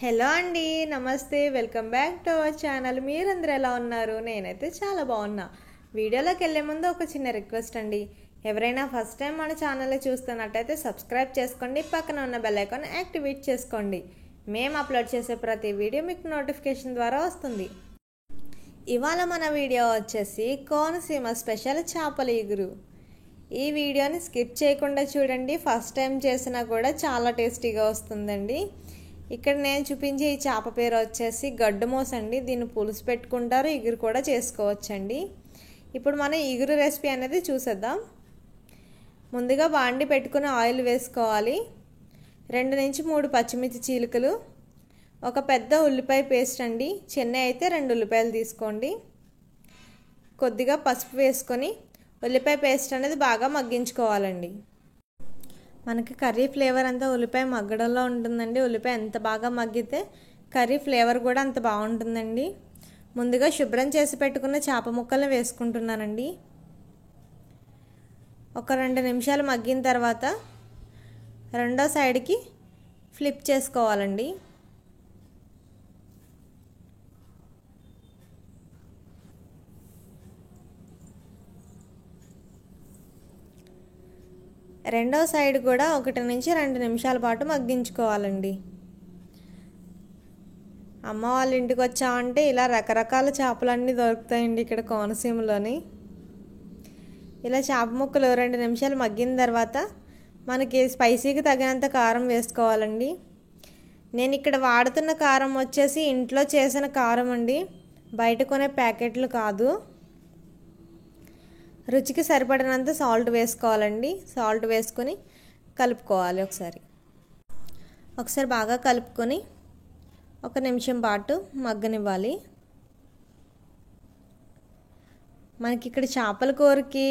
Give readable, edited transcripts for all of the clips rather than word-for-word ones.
Hello అండి, నమస్తే. Welcome back to our channel. మీరందరూ ఎలా ఉన్నారు? నేనైతే చాలా బాగున్నా. వీడియోలోకి వెళ్ళే ముందు ఒక చిన్న రిక్వెస్ట్ అండి. ఎవరైనా ఫస్ట్ టైం మన ఛానల్ని చూస్తున్నట్టయితే సబ్స్క్రైబ్ చేసుకోండి, పక్కన ఉన్న బెల్ ఐకాన్ యాక్టివేట్ చేసుకోండి. మేము అప్లోడ్ చేసే ప్రతి వీడియో మీకు నోటిఫికేషన్ ద్వారా వస్తుంది. ఇవాళ మన వీడియో వచ్చేసి కోనసీమ స్పెషల్ చేపల ఇగురు. ఈ వీడియోని స్కిప్ చేయకుండా చూడండి. ఫస్ట్ టైం చేసినా కూడా చాలా టేస్టీగా వస్తుందండి. ఇక్కడ నేను చూపించే ఈ చేప పేరు వచ్చేసి గడ్డుమోస అండి. దీన్ని పులుసు పెట్టుకుంటారు, ఇగురు కూడా చేసుకోవచ్చండి. ఇప్పుడు మనం ఇగురు రెసిపీ అనేది చూసేద్దాం. ముందుగా బాండి పెట్టుకుని ఆయిల్ వేసుకోవాలి. 2 నుంచి 3 పచ్చిమిర్చి చీలికలు, ఒక పెద్ద ఉల్లిపాయ పేస్ట్ అండి. చిన్న అయితే 2 ఉల్లిపాయలు తీసుకోండి. కొద్దిగా పసుపు వేసుకొని ఉల్లిపాయ పేస్ట్ అనేది బాగా మగ్గించుకోవాలండి. మనకి కర్రీ ఫ్లేవర్ అంతా ఉల్లిపాయ మగ్గడంలో ఉంటుందండి. ఉల్లిపాయ ఎంత బాగా మగ్గితే కర్రీ ఫ్లేవర్ కూడా అంత బాగుంటుందండి. ముందుగా శుభ్రం చేసి పెట్టుకున్న చేప ముక్కలను వేసుకుంటున్నానండి. ఒక 2 నిమిషాలు మగ్గిన తర్వాత రెండో సైడ్కి ఫ్లిప్ చేసుకోవాలండి. రెండో సైడ్ కూడా 1 నుంచి 2 నిమిషాల పాటు మగ్గించుకోవాలండి. అమ్మ వాళ్ళ ఇంటికి వచ్చామంటే ఇలా రకరకాల చేపలన్నీ దొరుకుతాయండి ఇక్కడ కోనసీమలోని. ఇలా చేప ముక్కలు 2 నిమిషాలు మగ్గిన తర్వాత మనకి స్పైసీకి తగినంత కారం వేసుకోవాలండి. నేను ఇక్కడ వాడుతున్న కారం వచ్చేసి ఇంట్లో చేసిన కారం అండి, బయట కొనే ప్యాకెట్లు కాదు. రుచికి సరిపడినంత సాల్ట్ వేసుకోవాలండి. సాల్ట్ వేసుకొని కలుపుకోవాలి. ఒకసారి బాగా కలుపుకొని 1 నిమిషం పాటు మగ్గనివ్వాలి. మనకి ఇక్కడ చేపల కూరకి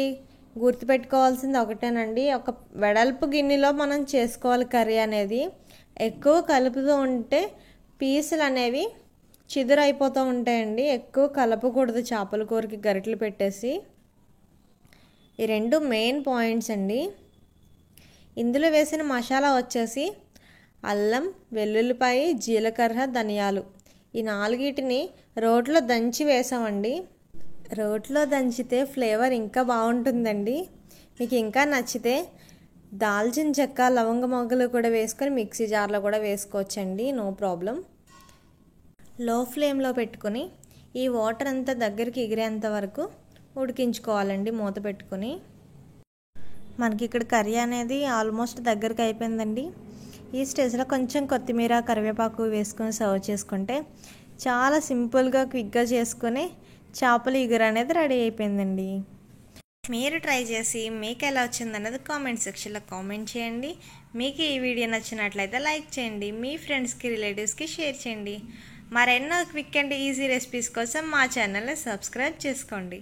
గుర్తుపెట్టుకోవాల్సింది ఒకటేనండి, ఒక వెడల్పు గిన్నెలో మనం చేసుకోవాలి కర్రీ అనేది. ఎక్కువ కలుపుతూ ఉంటే పీసులు అనేవి చిదురైపోతూ ఉంటాయండి. ఎక్కువ కలపకూడదు చేపల కూరకి గరిటెలు పెట్టేసి. ఈ 2 మెయిన్ పాయింట్స్ అండి. ఇందులో వేసిన మసాలా వచ్చేసి అల్లం, వెల్లుల్లిపాయ, జీలకర్ర, ధనియాలు, ఈ 4టిని రోట్లో దంచి వేసామండి. రోట్లో దంచితే ఫ్లేవర్ ఇంకా బాగుంటుందండి. మీకు ఇంకా నచ్చితే దాల్చిన చెక్క, లవంగ మొగ్గలు కూడా వేసుకొని మిక్సీ జార్లో కూడా వేసుకోవచ్చండి, నో ప్రాబ్లం. లో ఫ్లేమ్లో పెట్టుకొని ఈ వాటర్ అంతా దగ్గరికి ఎగిరేంత వరకు ఉడికించుకోవాలండి మూత పెట్టుకొని. మనకి ఇక్కడ కర్రీ అనేది ఆల్మోస్ట్ దగ్గరికి అయిపోయిందండి. ఈ స్టేజ్లో కొంచెం కొత్తిమీర, కరివేపాకు వేసుకొని సర్వ్ చేసుకుంటే చాలా సింపుల్గా క్విక్గా చేసుకొని చేపల ఇగురు అనేది రెడీ అయిపోయిందండి. మీరు ట్రై చేసి మీకు ఎలా వచ్చిందన్నది కామెంట్ సెక్షన్లో కామెంట్ చేయండి. మీకు ఈ వీడియో నచ్చినట్లయితే లైక్ చేయండి, మీ ఫ్రెండ్స్కి, రిలేటివ్స్కి షేర్ చేయండి. మరెన్నో క్విక్ అండ్ ఈజీ రెసిపీస్ కోసం మా ఛానల్ని సబ్స్క్రైబ్ చేసుకోండి.